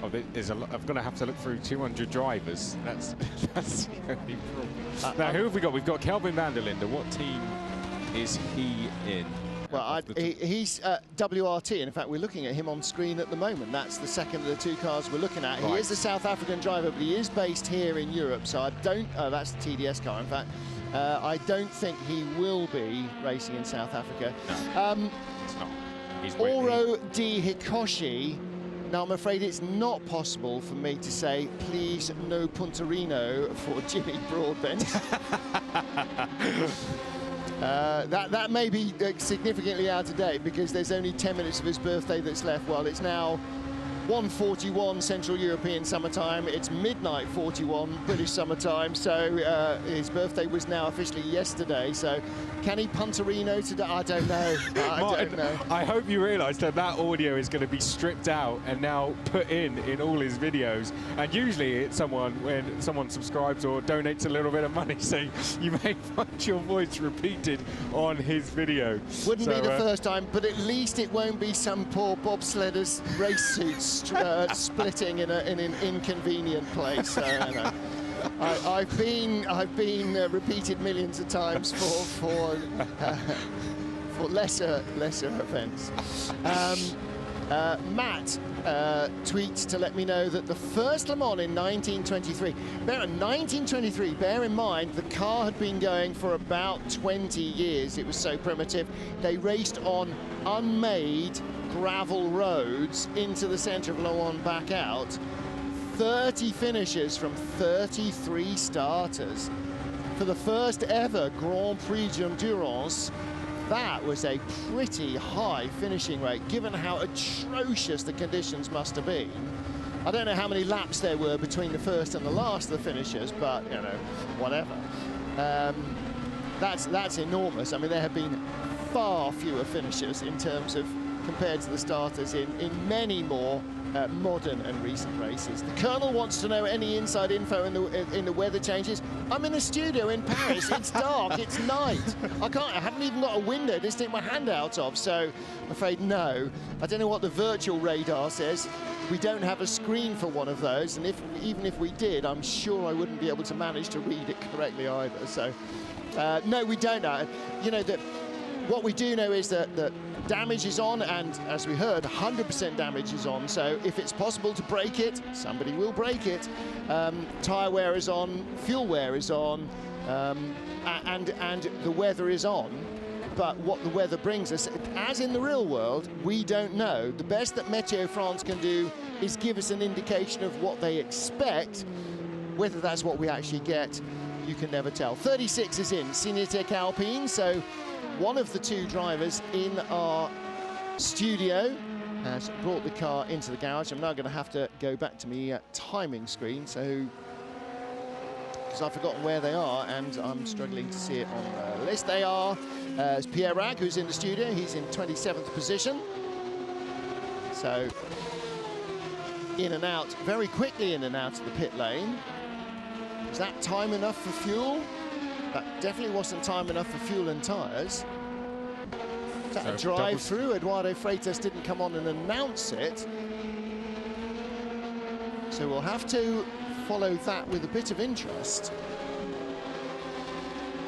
Oh, there's a lot. I'm going to have to look through 200 drivers. That's the only problem. Now, who have we got? We've got Kelvin van der Linde. What team is he in? Well, he's WRT, and in fact, we're looking at him on screen at the moment. That's the second of the two cars we're looking at. Right. He is a South African driver, but he is based here in Europe, so I don't... Oh, that's the TDS car, in fact. I don't think he will be racing in South Africa. No, it's not. He's Oro Di Hikoshi. Now, I'm afraid it's not possible for me to say, please, no Punterino for Jimmy Broadbent. That may be significantly out of date because there's only 10 minutes of his birthday that's left. Well, it's now 1:41 Central European summertime. It's midnight 41 British summertime. So his birthday was now officially yesterday. So can he Punterino today? I don't know. I don't know. I hope you realise that audio is going to be stripped out and now put in all his videos. And usually it's when someone subscribes or donates a little bit of money, so you may find your voice repeated on his video. Wouldn't be the first time, but at least it won't be some poor bobsledder's race suits splitting in an inconvenient place. So, you know, I've been repeated millions of times for lesser events. Matt tweets to let me know that the first Le Mans in 1923. Bear in mind the car had been going for about 20 years. It was so primitive. They raced on unmade gravel roads into the centre of Le Mans, back out. 30 finishers from 33 starters. For the first ever Grand Prix d'Endurance, that was a pretty high finishing rate, given how atrocious the conditions must have been. I don't know how many laps there were between the first and the last of the finishers, but, you know, whatever. That's enormous. I mean, there have been far fewer finishers in terms of, compared to the starters in many more modern and recent races. The Colonel wants to know any inside info in the weather changes. I'm in a studio in Paris. It's dark. It's night. I haven't even got a window to stick my hand out of. So I'm afraid no. I don't know what the virtual radar says. We don't have a screen for one of those, and even if we did, I'm sure I wouldn't be able to manage to read it correctly either. So no, we don't know. You know, that what we do know is that damage is on, and as we heard, 100% damage is on. So if it's possible to break it, somebody will break it. Tyre wear is on, fuel wear is on, and the weather is on. But what the weather brings us, as in the real world, we don't know. The best that Meteo France can do is give us an indication of what they expect. Whether that's what we actually get, you can never tell. 36 is in, Cinetec Alpine, so one of the two drivers in our studio has brought the car into the garage. I'm now going to have to go back to my timing screen, so because I've forgotten where they are and I'm struggling to see it on the list. They are Pierre Rag, who's in the studio. He's in 27th position. So in and out, very quickly in and out of the pit lane. Was that time enough for fuel? That definitely wasn't time enough for fuel and tyres. That drive through, Eduardo Freitas didn't come on and announce it. So we'll have to follow that with a bit of interest.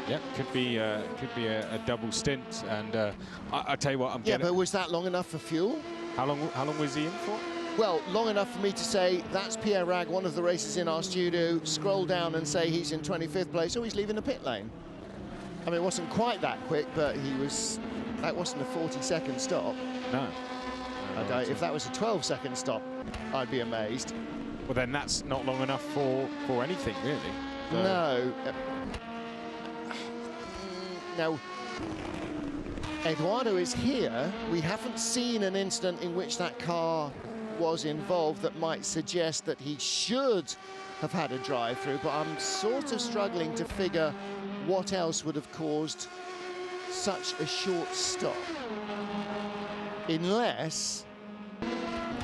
Yeah, could be a double stint, and I tell you what, Yeah, but was that long enough for fuel? How long was he in for? Well, long enough for me to say that's Pierre Rag, one of the racers in our studio, scroll down and say he's in 25th place, or he's leaving the pit lane. I mean, it wasn't quite that quick, but that wasn't a 40-second stop. No. If that was a 12-second stop, I'd be amazed. Well, then that's not long enough for anything, really. So. No. Now, Eduardo is here. We haven't seen an incident in which that car was involved that might suggest that he should have had a drive-through, but I'm sort of struggling to figure what else would have caused such a short stop. unless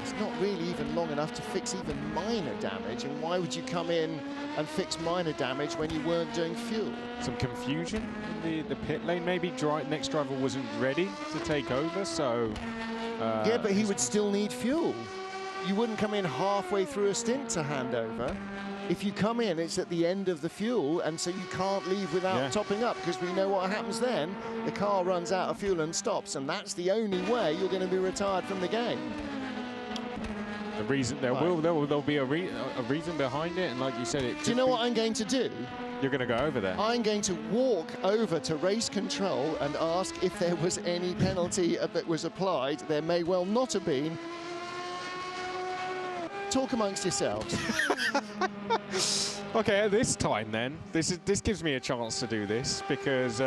it's not really even long enough to fix even minor damage. And why would you come in and fix minor damage when you weren't doing fuel? Some confusion in the pit lane. Maybe next driver wasn't ready to take over, so... yeah, but he would still need fuel. You wouldn't come in halfway through a stint to hand over. If you come in, it's at the end of the fuel, and so you can't leave without topping up, because we know what happens then. The car runs out of fuel and stops, and that's the only way you're going to be retired from the game. The reason there'll be a reason behind it, and like you said, do you know what I'm going to do? You're going to go over there. I'm going to walk over to race control and ask if there was any penalty that was applied. There may well not have been. Talk amongst yourselves. Okay, at this time then, this gives me a chance to do this, because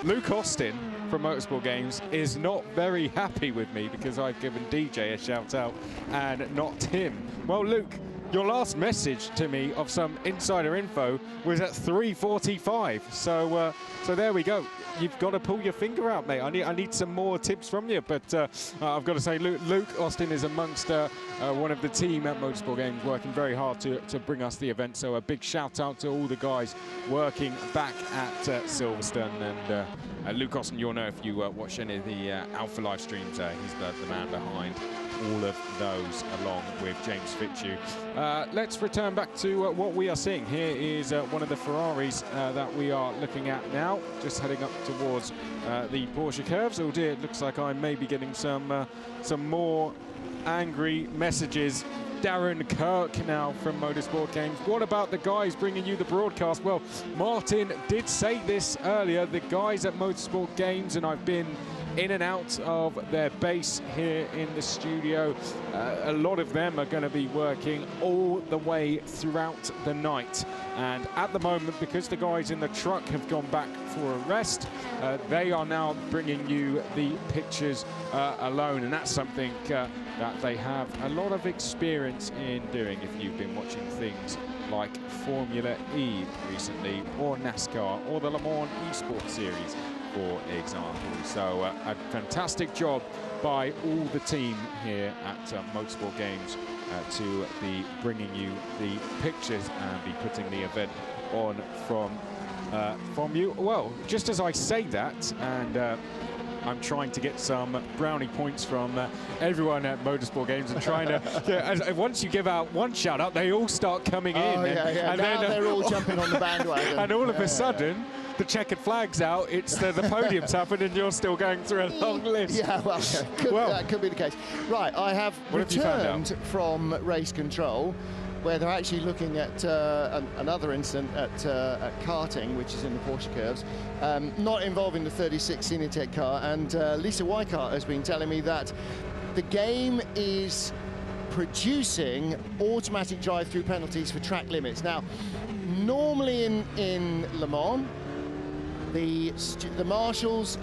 Luke Austin from Motorsport Games is not very happy with me because I've given DJ a shout out and not Tim. Well, Luke, your last message to me of some insider info was at 3:45. So there we go. You've got to pull your finger out, mate. I need some more tips from you. But I've got to say, Luke Austin is amongst one of the team at Motorsport Games, working very hard to bring us the event. So a big shout out to all the guys working back at Silverstone. And Luke Austin, you'll know if you watch any of the Alpha live streams, he's the man behind all of those, along with James Fitzhugh. Let's return back to what we are seeing. Here is one of the Ferraris that we are looking at now, just heading up towards the Porsche curves. Oh dear, it looks like I may be getting some more angry messages. Darren Kirk now from Motorsport Games. What about the guys bringing you the broadcast? Well, Martin did say this earlier, the guys at Motorsport Games, and I've been in and out of their base here in the studio. A lot of them are going to be working all the way throughout the night. And at the moment, because the guys in the truck have gone back for a rest, they are now bringing you the pictures alone. And that's something that they have a lot of experience in doing. If you've been watching things like Formula E recently, or NASCAR, or the Le Mans Esports Series, for example. So a fantastic job by all the team here at Motorsport Games to be bringing you the pictures and be putting the event on from you. Well, just as I say that, and I'm trying to get some brownie points from everyone at Motorsport Games, and trying to, once you give out one shout out, they all start coming in. And now then, they're all jumping on the bandwagon. And all of a sudden, the checkered flag's out, it's the podium's happened, and you're still going through a long list. Yeah, that could be the case. Right, I have returned from race control, where they're actually looking at another incident at karting, which is in the Porsche curves, not involving the 36 Cinetec car. And Lisa Weikart has been telling me that the game is producing automatic drive-through penalties for track limits. Now, normally in Le Mans, the marshals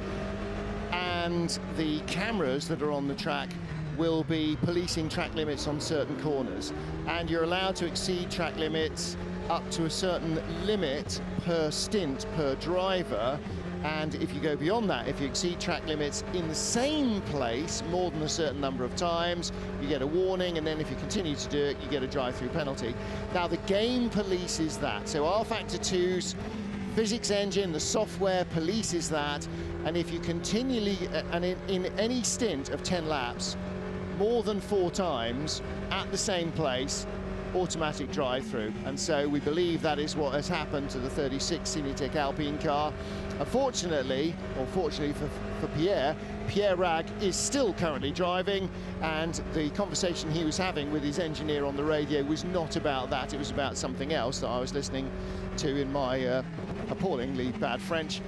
and the cameras that are on the track will be policing track limits on certain corners, and you're allowed to exceed track limits up to a certain limit per stint per driver. And if you go beyond that, if you exceed track limits in the same place more than a certain number of times, you get a warning, and then if you continue to do it, you get a drive-through penalty. Now, the game polices that. So rFactor 2's physics engine, the software polices that, and if you continually, and in any stint of 10 laps, more than 4 times at the same place, automatic drive-through. And so we believe that is what has happened to the 36 Cinetec Alpine car. Unfortunately, or fortunately for Pierre Rag is still currently driving, and the conversation he was having with his engineer on the radio was not about that. It was about something else that I was listening to in my appallingly bad French.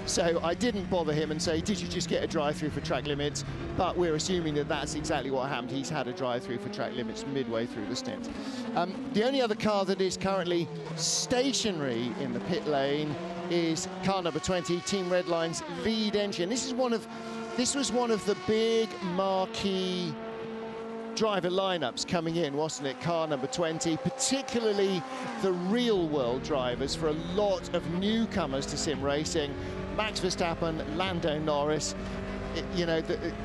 So I didn't bother him and say, did you just get a drive-through for track limits? But we're assuming that that's exactly what happened. He's had a drive-through for track limits midway through the stint. The only other car that is currently stationary in the pit lane is car number 20, Team Redline's lead engine. This was one of the big marquee driver lineups coming in, wasn't it? Car number 20, particularly the real world drivers for a lot of newcomers to sim racing. Max Verstappen, Lando Norris. you know,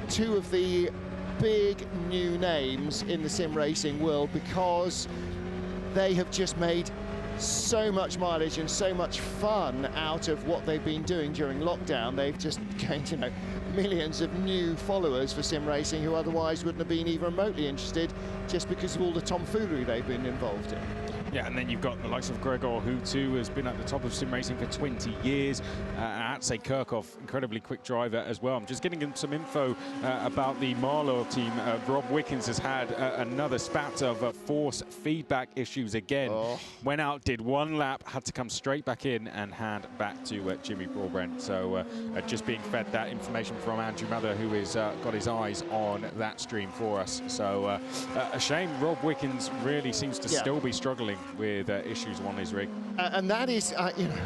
two of the big new names in the sim racing world, because they have just made so much mileage and so much fun out of what they've been doing during lockdown. They've just gained, you know, millions of new followers for sim racing who otherwise wouldn't have been even remotely interested, just because of all the tomfoolery they've been involved in. Yeah, and then you've got the likes of Gregor, who too has been at the top of sim racing for 20 years. Atsay Kirchhoff, incredibly quick driver as well. I'm just getting him some info about the Marlow team. Rob Wickens has had another spat of force feedback issues again. Went out, did one lap, had to come straight back in and hand back to Jimmy Broadbent. So just being fed that information from Andrew Mather, who has got his eyes on that stream for us. So a shame. Rob Wickens really seems to still be struggling with issues on his rig. And that is, you know,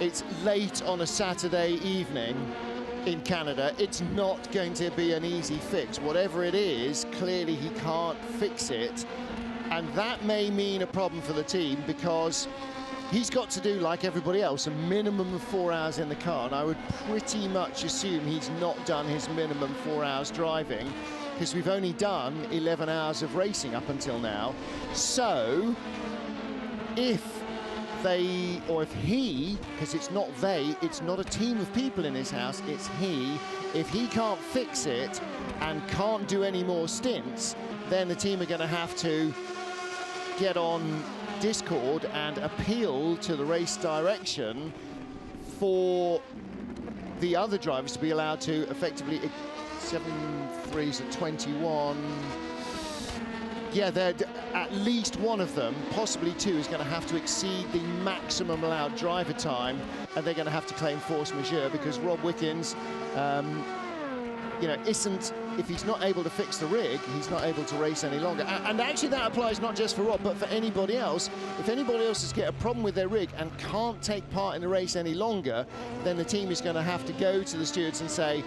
it's late on a Saturday evening in Canada. It's not going to be an easy fix. Whatever it is, clearly he can't fix it. And that may mean a problem for the team, because he's got to do, like everybody else, a minimum of 4 hours in the car. And I would pretty much assume he's not done his minimum 4 hours driving, because we've only done 11 hours of racing up until now. So if they, or if he, because it's not they, it's not a team of people in his house, it's he, if he can't fix it and can't do any more stints, then the team are going to have to get on Discord and appeal to the race direction for the other drivers to be allowed to effectively 7.3s at 21. Yeah, at least one of them, possibly two, is going to have to exceed the maximum allowed driver time, and they're going to have to claim force majeure, because Rob Wickens, you know, isn't, if he's not able to fix the rig, he's not able to race any longer. And actually that applies not just for Rob, but for anybody else. If anybody else has got a problem with their rig and can't take part in the race any longer, then the team is going to have to go to the stewards and say,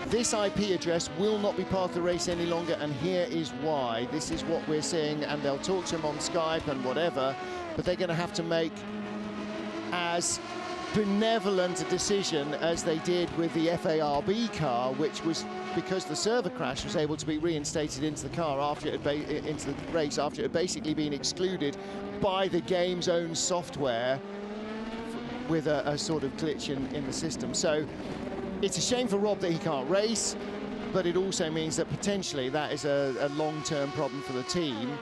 this IP address will not be part of the race any longer, and here is why. This is what we're seeing, and they'll talk to him on Skype and whatever, but they're going to have to make as benevolent a decision as they did with the FARB car, which was, because the server crash, was able to be reinstated into the car after it had into the race after it had basically been excluded by the game's own software with a sort of glitch in the system. So it's a shame for Rob that he can't race, but it also means that potentially that is a long-term problem for the team.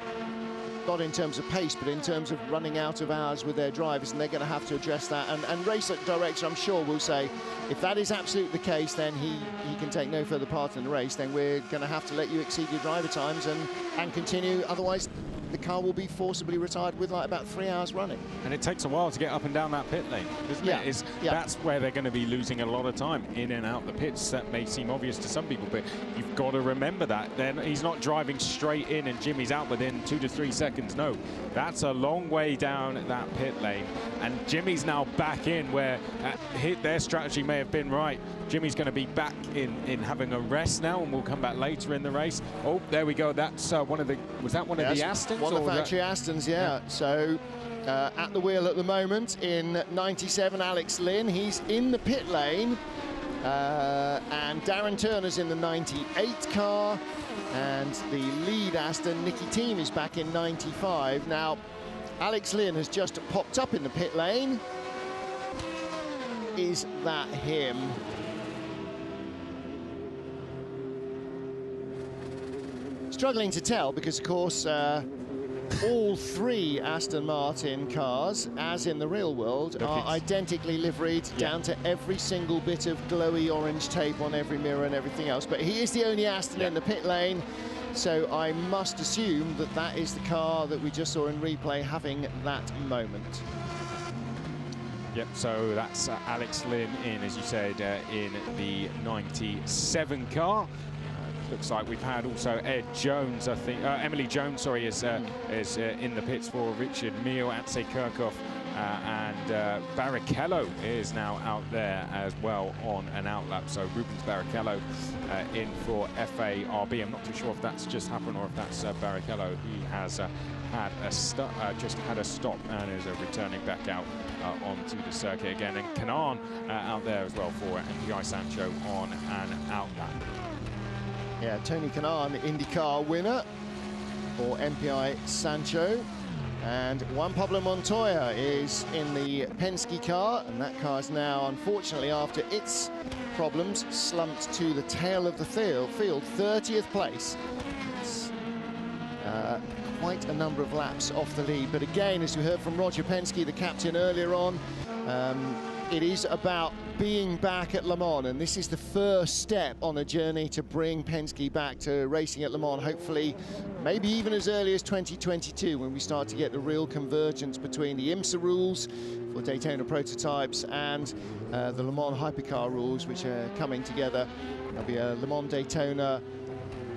Not in terms of pace, but in terms of running out of hours with their drivers, and they're going to have to address that. And race director, I'm sure, will say, if that is absolutely the case, then he can take no further part in the race. Then we're going to have to let you exceed your driver times and continue. Otherwise, the car will be forcibly retired with like about 3 hours running. And it takes a while to get up and down that pit lane, doesn't it? That's where they're going to be losing a lot of time, in and out the pits. That may seem obvious to some people, but you've got to remember that. Then he's not driving straight in and Jimmy's out within 2 to 3 seconds. No, that's a long way down that pit lane. And Jimmy's now back in where their strategy may have been right. Jimmy's going to be back in having a rest now, and we'll come back later in the race. Oh, there we go. That's one of the, was that one of the Astons? One of the factory Astons, yeah. So at the wheel at the moment in 97, Alex Lynn. He's in the pit lane. And Darren Turner's in the 98 car. And the lead Aston, Nicky Thiem, is back in 95. Now, Alex Lynn has just popped up in the pit lane. Is that him? Struggling to tell, because of course all three Aston Martin cars, as in the real world, are identically liveried down to every single bit of glowy orange tape on every mirror and everything else. But he is the only Aston in the pit lane, so I must assume that that is the car that we just saw in replay having that moment. Yep, so that's Alex Lynn in, as you said, in the 97 car. Looks like we've had also Ed Jones, I think, Emily Jones, sorry, is in the pits for Richard Mille. Atsay Kirchhoff and Barrichello is now out there as well on an outlap. So Rubens Barrichello in for FARB. I'm not too sure if that's just happened or if that's Barrichello. He has just had a stop and is returning back out onto the circuit again. And Kanaan out there as well for MPI Sancho on an outlap. Yeah, Tony Kanaan, the IndyCar winner for MPI Sancho. And Juan Pablo Montoya is in the Penske car, and that car is now, unfortunately, after its problems, slumped to the tail of the field, 30th place. It's quite a number of laps off the lead. But again, as we heard from Roger Penske, the captain, earlier on, it is about being back at Le Mans, and this is the first step on a journey to bring Penske back to racing at Le Mans, hopefully maybe even as early as 2022, when we start to get the real convergence between the IMSA rules for Daytona prototypes and the Le Mans hypercar rules, which are coming together. There'll be a Le Mans Daytona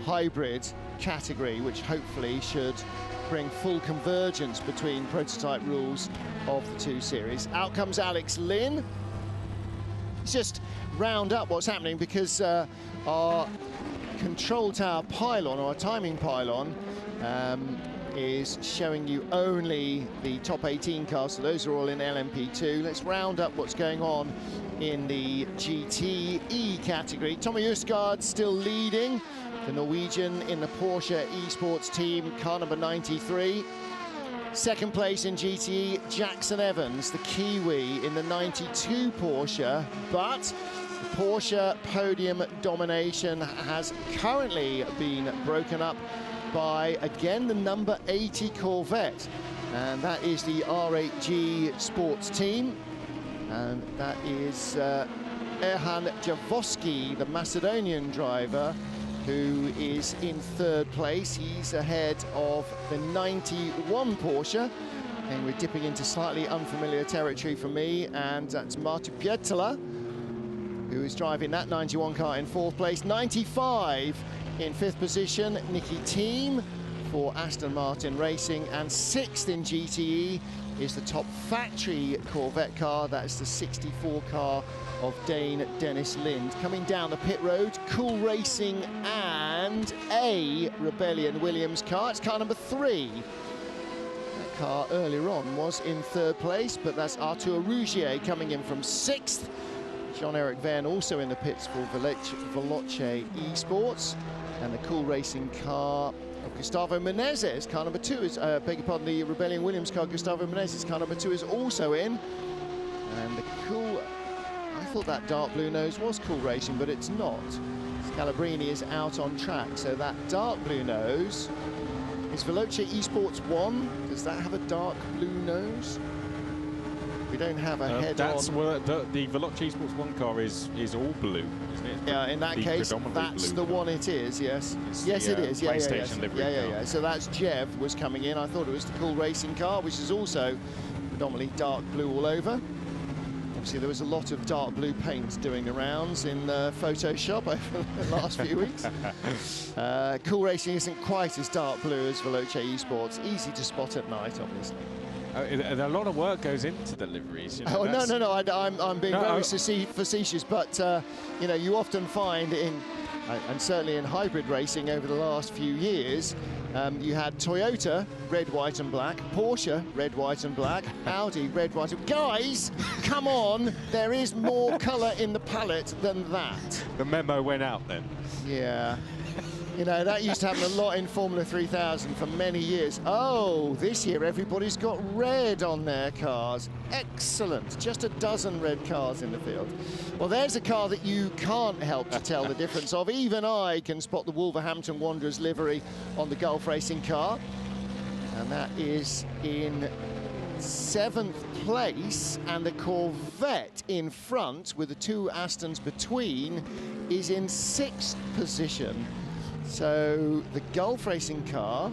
hybrid category, which hopefully should bring full convergence between prototype rules of the two series. Out comes Alex Lynn. Let's just round up what's happening, because our control tower pylon, or our timing pylon, is showing you only the top 18 cars, so those are all in LMP2. Let's round up what's going on in the GTE category. Tommy Østgaard still leading, the Norwegian in the Porsche Esports team, car number 93. Second place in GTE, Jackson Evans, the Kiwi, in the 92 Porsche, but the Porsche podium domination has currently been broken up by, again, the number 80 Corvette, and that is the R8G Sports team, and that is Erhan Javoski, the Macedonian driver, who is in third place. He's ahead of the 91 Porsche, and we're dipping into slightly unfamiliar territory for me, and that's Martu Pietala, who is driving that 91 car in fourth place. 95 in fifth position, Nicky Thiem for Aston Martin Racing, and sixth in GTE is the top factory Corvette car. That's the 64 car of Dane Dennis Lind. Coming down the pit road, Cool Racing and a Rebellion Williams car. It's car number 3. That car earlier on was in third place, but that's Arthur Rougier coming in from 6th. Jean-Eric Verne also in the pits for Veloce Esports, and the Cool Racing car of Gustavo Menezes, car number 2 is, beg your pardon, the Rebellion Williams car, Gustavo Menezes, car number 2 is also in. And the Cool, I thought that dark blue nose was Cool Racing, but it's not. Scalabrini is out on track, so that dark blue nose is Veloce Esports 1. Does that have a dark blue nose? We don't have a head-on. That's where the Veloce Esports 1 car is all blue, isn't it? Yeah, in that case, that's the one it is, yes. Yes, it is. Yeah, yeah. So that's Jev was coming in. I thought it was the Cool Racing car, which is also predominantly dark blue all over. Obviously, there was a lot of dark blue paint doing the rounds in Photoshop over the last few weeks. Cool Racing isn't quite as dark blue as Veloce Esports. Easy to spot at night, obviously. A lot of work goes into the liveries. You know, oh, no, I'm being very facetious, but you know, you often find in, and certainly in hybrid racing over the last few years, you had Toyota, red, white and black, Porsche, red, white and black, Audi, red, white and... Guys, come on, there is more colour in the palette than that. The memo went out then. Yeah. You know, that used to happen a lot in Formula 3000 for many years. Oh, this year everybody's got red on their cars. Excellent. Just a dozen red cars in the field. Well, there's a car that you can't help to tell the difference of. Even I can spot the Wolverhampton Wanderers livery on the Gulf Racing car. And that is in 7th place. And the Corvette in front, with the 2 Astons between, is in 6th position. So the Gulf Racing car